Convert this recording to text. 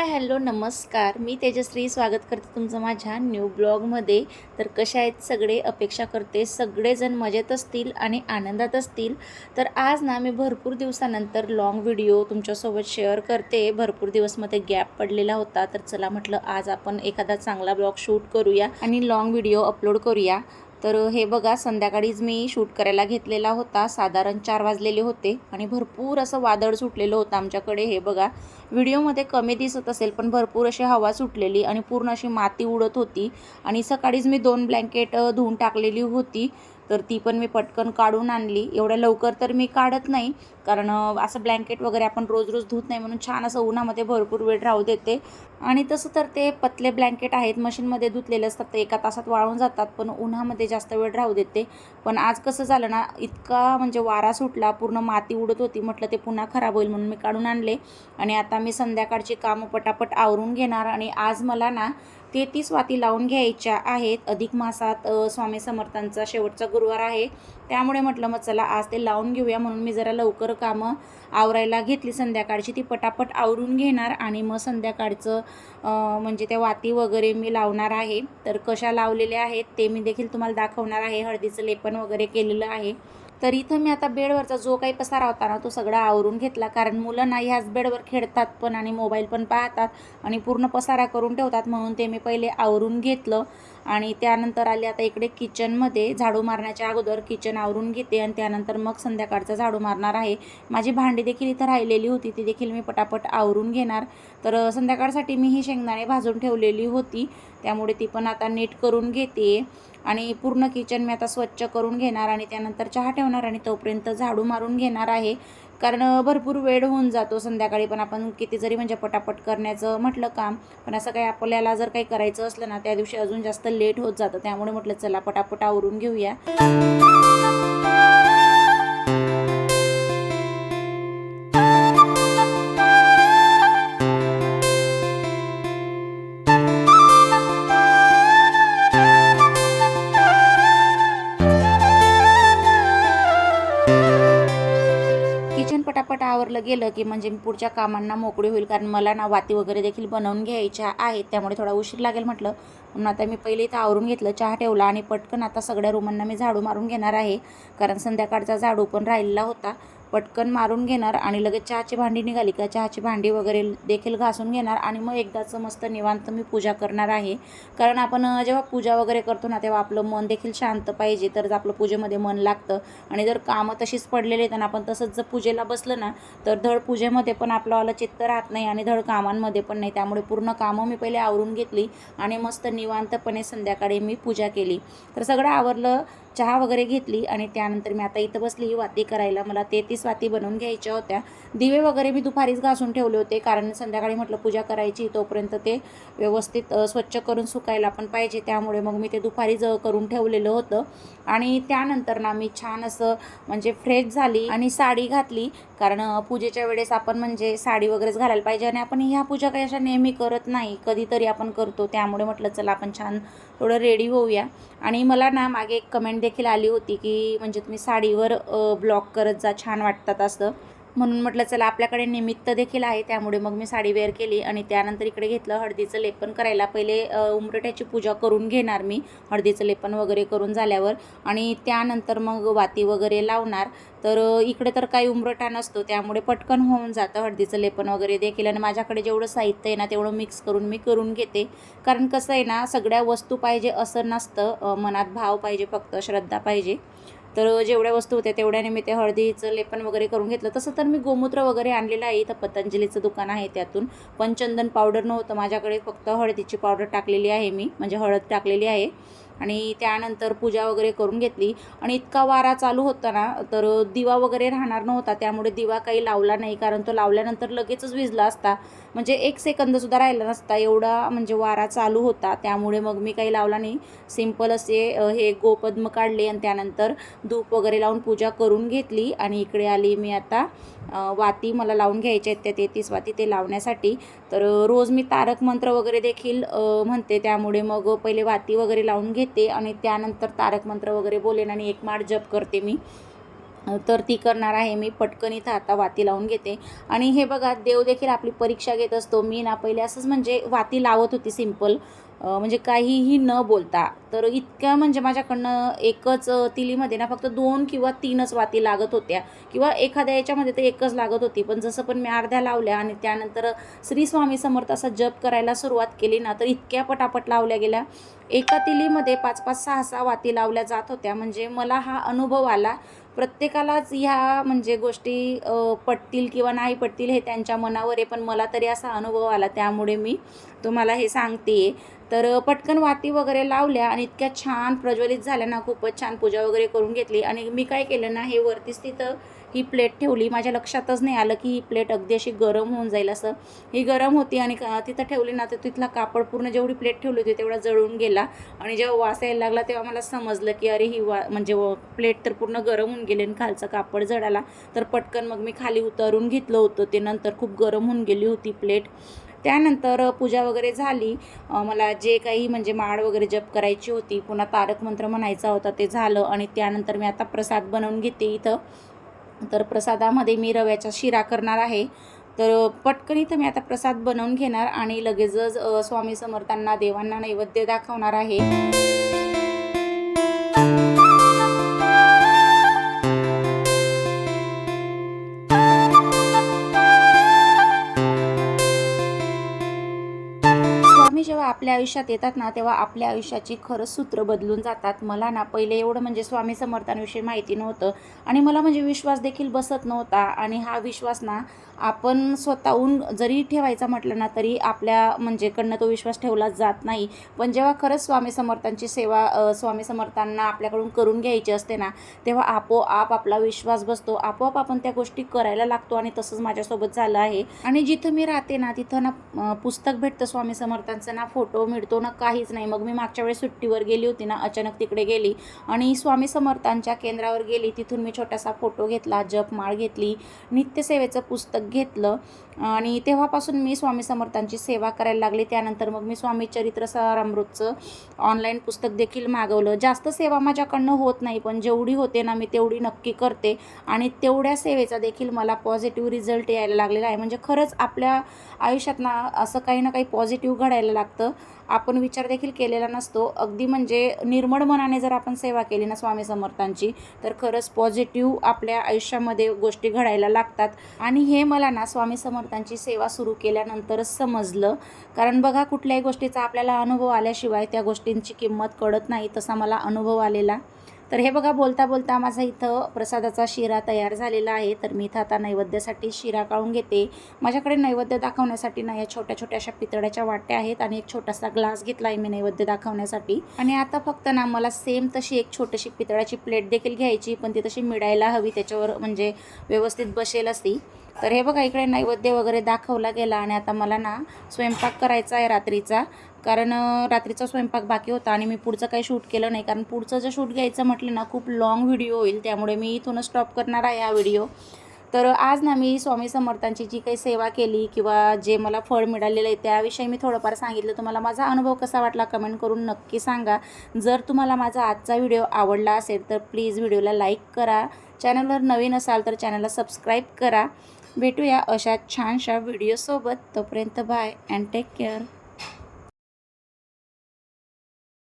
Hello नमस्कार. मी तेजश्री स्वागत करते तुमचं माझ्या न्यू ब्लॉगमध्ये. तर कशा आहेत सगळे? अपेक्षा करते सगळेजण मजेत असतील आणि आनंदात असतील. तर आज ना मी भरपूर दिवसानंतर लॉंग व्हिडिओ तुमच्यासोबत शेअर करते. भरपूर दिवस मध्ये गॅप पडलेला होता, तर चला म्हटलं आज आपण एखादा चांगला ब्लॉग शूट करूया आणि लॉंग व्हिडिओ अपलोड करूया. तर हे बघा, संध्याकाळीच मी शूट करायला घेतलेला होता. साधारण 4 वाजलेले होते आणि भरपूर असं वादळ सुटलेलं होतं आमच्याकडे. हे बघा, व्हिडिओमध्ये कमी दिसत असेल पण भरपूर अशी हवा सुटलेली आणि पूर्ण अशी माती उडत होती. आणि सकाळीच मी 2 ब्लँकेट धुवून टाकलेली होती, तर ती पण मी पटकन काढून आणली. एवढ्या लवकर तर मी काढत नाही, कारण असं ब्लँकेट वगैरे आपण रोज रोज धुत नाही, म्हणून छान असं उन्हामध्ये भरपूर वेळ राहू देते. आणि तसं तर ते पतले ब्लँकेट आहेत, मशीनमध्ये धुतलेले असतात, ते एका तासात वाळून जातात, पण उन्हामध्ये जास्त वेळ राहू देते. पण आज कसं झालं ना, इतका म्हणजे वारा सुटला, पूर्ण माती उडत होती, म्हटलं ते पुन्हा खराब होईल म्हणून मी काढून आणले. आणि आता मी संध्याकाळची कामं पटापट आवरून घेणार. आणि आज मला ना 33 वाती लावून घ्यायच्या आहेत. अधिक मासात स्वामी समर्थांचा शेवटचा गुरुवार आहे, त्यामुळे म्हटलं मग चला आज ते लावून घेऊया, म्हणून मी जरा लवकर कामं आवरायला घेतली. संध्याकाळची ती पटापट आवरून घेणार आणि मग संध्याकाळचं म्हणजे त्या वाती वगैरे मी लावणार आहे. तर कशा लावलेल्या आहेत ते मी देखील तुम्हाला दाखवणार आहे. हळदीचं लेपन वगैरे केलेलं आहे. तर इथं मी आता बेडवरचा जो काही पसारा होता ना तो सगळा आवरून घेतला, कारण मुलं ना ह्याच बेडवर खेळतात पण आणि मोबाईल पण पाहतात आणि पूर्ण पसारा करून ठेवतात, म्हणून ते मी पहिले आवरून घेतलं. आणि त्यानंतर आले आता इकडे किचनमध्ये. झाडू मारण्याच्या अगोदर किचन आवरून घेते आणि त्यानंतर मग संध्याकाळचा झाडू मारणार आहे. माझी भांडी देखील इथं राहिलेली होती, ती देखील मी पटापट आवरून घेणार. तर संध्याकाळसाठी मी ही शेंगदाणे भाजून ठेवलेली होती, त्यामुळे ती पण आता नीट करून घेते. आणि पूर्ण किचन मी आता स्वच्छ करून घेणार आणि त्यानंतर चहा ठेवणार आणि तोपर्यंत झाडू मारून घेणार आहे. कारण भरपूर वेळ होऊन जातो संध्याकाळी, पण आपण किती जरी म्हणजे पटापट करण्याचं म्हटलं काम, पण असं काही आपल्याला जर काही करायचं असलं ना त्या दिवशी अजून जास्त लेट होत जातं. त्यामुळे म्हटलं चला पटापट आवरून घेऊया. किचन पटापट आवरलं गेलं की म्हणजे मी पुढच्या कामांना मोकळी होईल, कारण मला ना वाती वगैरे देखील बनवून घ्यायच्या आहेत, त्यामुळे थोडा उशीर लागेल म्हटलं. म्हणून आता मी पहिले इथं आवरून घेतलं, चहा ठेवला आणि पटकन आता सगळ्या रूमांना मी झाडू मारून घेणार आहे, कारण संध्याकाळचा झाडू पण राहिलेला होता. पटकन मारून घेणार आणि लगेच चहाची भांडी निघाली का चहाची भांडी वगैरे देखील घासून घेणार आणि मग एकदाचं मस्त निवांत मी पूजा करणार आहे. कारण आपण जेव्हा पूजा वगैरे करतो ना तेव्हा आपलं मन देखील शांत पाहिजे, तरच आपलं पूजेमध्ये मन लागतं. आणि जर कामं तशीच पडलेली आहेत आणि आपण तसंच जर पूजेला बसलं ना तर धड पूजेमध्ये पण आपलं चित्त राहत नाही आणि धड कामांमध्ये पण नाही. त्यामुळे पूर्ण कामं मी पहिले आवरून घेतली आणि मस्त निवांतपणे संध्याकाळी मी पूजा केली. तर सगळं आवरलं, चहा वगैरे घेतली आणि त्यानंतर मी आता इथं बसली ही वाती करायला. मला 33 वाती बनवून घ्यायच्या होत्या. दिवे वगैरे मी दुपारीच घासून ठेवले होते, कारण संध्याकाळी म्हटलं पूजा करायची, तोपर्यंत ते व्यवस्थित स्वच्छ करून सुकायला पण पाहिजे, त्यामुळे मग मी ते दुपारीच करून ठेवलेलं होतं. आणि त्यानंतर ना मी छान असं म्हणजे फ्रेश झाली आणि साडी घातली, कारण पूजेच्या वेळेस आपण म्हणजे साडी वगैरेच घालायला पाहिजे. आणि आपण ह्या पूजा काही अशा नेहमी करत नाही, कधीतरी आपण करतो, त्यामुळे म्हटलं चला आपण छान थोडं रेडी होऊया. आणि मला ना मागे एक कमेंट देखील आली होती की म्हणजे तुम्ही साडीवर ब्लॉग करत जा, छान वाटतात असं, म्हणून म्हटलं चला आपल्याकडे निमित्त देखील आहे, त्यामुळे मग मी साडी वेअर केली. आणि त्यानंतर इकडे घेतलं हळदीचं लेपन करायला. पहिले उंबरठ्याची पूजा करून घेणार मी, हळदीचं लेपन वगैरे करून झाल्यावर, आणि त्यानंतर मग वाती वगैरे लावणार. तर इकडे तर काही उंबरठा नसतो, त्यामुळे पटकन होऊन जातं हळदीचं लेपन वगैरे देखील. आणि माझ्याकडे जेवढं साहित्य आहे ना तेवढं मिक्स करून मी करून घेते, कारण कसं आहे ना सगळ्या वस्तू पाहिजे असं नसतं, मनात भाव पाहिजे, फक्त श्रद्धा पाहिजे. तर जेवढ्या वस्तू होत्या तेवढ्याने मी ते हळदीचं लेपन वगैरे करून घेतलं. तसं तर मी गोमूत्र वगैरे आणलेलं आहे, इथं पतंजलीचं दुकान आहे त्यातून. पण चंदन पावडर नव्हतं माझ्याकडे, फक्त हळदीची पावडर टाकलेली आहे मी, म्हणजे हळद टाकलेली आहे. आणि त्यानंतर पूजा वगैरे करून घेतली. आणि इतका वारा चालू होता ना तर दिवा वगैरे राहणार नव्हता, त्यामुळे दिवा काही लावला नाही, कारण तो लावल्यानंतर लगेचच विझला असता, म्हणजे 1 सेकंदसुद्धा राहिला नसता, एवढा म्हणजे वारा चालू होता. त्यामुळे मग मी काही लावला नाही, सिंपल असे हे गोपद्म काढले आणि त्यानंतर धूप वगैरे लावून पूजा करून घेतली. आणि इकडे आली मी आता, वाती मला लावून घ्यायच्या आहेत त्या 33 वाती, ते लावण्यासाठी. तर रोज मी तारक मंत्र वगैरे देखील म्हणते, त्यामुळे मग पहिले वाती वगैरे लावून घेते आणि त्यानंतर तारक मंत्र वगैरे बोलेन आणि एक माळ जप करते मी. तर ती करणार आहे मी. पटकन इथं आता वाती लावून घेते. आणि हे बघा, देव देखील आपली परीक्षा घेत असतो. मी ना पहिले असंच म्हणजे वाती लावत होती सिंपल, म्हणजे काहीही न बोलता. तर इतक्या म्हणजे माझ्याकडनं एकच तिलीमध्ये ना फक्त 2 किंवा 3च वाती लागत होत्या, किंवा एखाद्या याच्यामध्ये तर एकच लागत होती. पण जसं पण मी अर्ध्या लावल्या आणि त्यानंतर श्री स्वामी समर्थ असा जप करायला सुरुवात केली ना, तर इतक्या पटापट लावल्या गेल्या. एका तिलीमध्ये 5-5, 6-6 वाती लावल्या जात होत्या. म्हणजे मला हा अनुभव आला. प्रत्येकालाच ह्या म्हणजे गोष्टी पटतील किंवा नाही पटतील हे त्यांच्या मनावर आहे, पण मला तरी असा अनुभव आला, त्यामुळे मी तुम्हाला हे सांगते. तर पटकन वाती वगैरे लावल्या आणि इतक्या छान प्रज्वलित झाल्या ना, खूपच छान पूजा वगैरे करून घेतली. आणि मी काय केलं ना, हे वरतीच तिथं ही प्लेट ठेवली. माझ्या लक्षातच नाही आलं की ही प्लेट अगदी अशी गरम होऊन जाईल असं. ही गरम होती आणि तिथं ठेवली ना, तर तिथला कापड पूर्ण जेवढी प्लेट ठेवली होती तेवढा जळून गेला. आणि जेव्हा वास यायला लागला तेव्हा मला समजलं की अरे ही म्हणजे प्लेट तर पूर्ण गरम होऊन गेली आणि खालचं कापड जळाला. तर पटकन मग मी खाली उतरून घेतलं होतं ते. नंतर खूप गरम होऊन गेली होती प्लेट. त्यानंतर पूजा वगैरे झाली. मला जे काही म्हणजे माळ वगैरे जप करायची होती, पुन्हा तारक मंत्र म्हणायचा होता, ते झालं. आणि त्यानंतर मी आता प्रसाद बनवून घेते इथं. तर प्रसादामध्ये मी रव्याचा शिरा करणार आहे. तर पटकन इथं मी आता प्रसाद बनवून घेणार आणि लगेचच स्वामी समर्थांना, देवांना नैवेद्य दाखवणार आहे. स्वामी जेव्हा आपल्या आयुष्यात येतात ना, तेव्हा आपल्या आयुष्याची खरंच सूत्र बदलून जातात. मला ना पहिले एवढं म्हणजे स्वामी समर्थांविषयी माहिती नव्हतं आणि मला म्हणजे विश्वास देखील बसत नव्हता. आणि हा विश्वास ना आपण स्वतःहून जरी ठेवायचा म्हटलं ना, तरी आपल्या म्हणजे कडनं तो विश्वास ठेवला जात नाही. पण जेव्हा खरंच स्वामी समर्थांची सेवा स्वामी समर्थांना आपल्याकडून करून घ्यायची असते ना, तेव्हा आपोआप आपला विश्वास बसतो. आपोआप आपण त्या गोष्टी करायला लागतो. आणि तसंच माझ्यासोबत झालं आहे. आणि जिथं मी राहते ना, तिथं ना पुस्तक भेटतं स्वामी समर्थांचं, ना फोटो मिळतो ना काहीच नाही. मग मी मागच्या वेळेस सुट्टीवर गेली होती ना, अचानक तिकडे गेली आणि स्वामी समर्थांच्या केंद्रावर गेली. तिथून मी छोटासा फोटो घेतला, जपमाळ घेतली, नित्यसेवेचं पुस्तक घेतलं आणि तेव्हापासून मी स्वामी समर्थांची सेवा करायला लागले. त्यानंतर मग मी स्वामी चरित्र सारामृतचं ऑनलाईन पुस्तक देखील मागवलं. जास्त सेवा माझ्याकडनं होत नाही, पण जेवढी होते ना मी तेवढी नक्की करते. आणि तेवढ्या सेवेचा देखील मला पॉझिटिव्ह रिझल्ट यायला लागलेला आहे. म्हणजे खरंच आपल्या आयुष्यात ना असं काही ना काही पॉझिटिव्ह घडायला लागतं. आपण विचार देखील केलेला नसतो. अगदी म्हणजे निर्मळ मनाने जर आपण सेवा केली ना स्वामी समर्थांची, तर खरंच पॉझिटिव्ह आपल्या आयुष्यामध्ये गोष्टी घडायला लागतात. आणि हे मला ना स्वामी समर्थांची सेवा सुरू केल्यानंतरच समजलं. कारण बघा, कुठल्याही गोष्टीचा आपल्याला अनुभव आल्याशिवाय त्या गोष्टींची किंमत कळत नाही. तसा मला अनुभव आलेला. तर हे बघा, बोलता बोलता माझा इथं प्रसादाचा शिरा तयार झालेला आहे. तर मी इथं आता नैवेद्यासाठी शिरा काढून घेते. माझ्याकडे नैवेद्य दाखवण्यासाठी ना या छोट्या छोट्या अशा पितळ्याच्या वाट्या आहेत आणि एक छोटासा ग्लास घेतला आहे मी नैवेद्य दाखवण्यासाठी. आणि आता फक्त ना मला सेम तशी एक छोटीशी पितळाची प्लेट देखील घ्यायची, पण ती तशी मिळायला हवी, त्याच्यावर म्हणजे व्यवस्थित बसेल अशी. तर हे बघा, इकडे नैवेद्य वगैरे दाखवला गेला आणि आता मला ना स्वयंपाक करायचा आहे रात्रीचा. कारण रात्रीचा स्वयंपाक बाकी होता आणि मी पुढचं काही शूट केलं नाही. कारण पुढचं जर शूट घ्यायचं म्हटलं ना, खूप लाँग व्हिडिओ होईल, त्यामुळे मी इथूनच स्टॉप करणार आहे हा व्हिडिओ. तर आज ना मी स्वामी समर्थांची जी काही सेवा केली किंवा जे मला फळ मिळालेलं आहे त्याविषयी मी थोडंफार सांगितलं. तुम्हाला माझा अनुभव कसा वाटला कमेंट करून नक्की सांगा. जर तुम्हाला माझा आजचा व्हिडिओ आवडला असेल तर प्लीज व्हिडिओला लाईक करा. चॅनलवर नवीन असाल तर चॅनलला सबस्क्राईब करा. भेटूया अशा छानशा व्हिडिओसोबत. तोपर्यंत बाय अँड टेक केअर.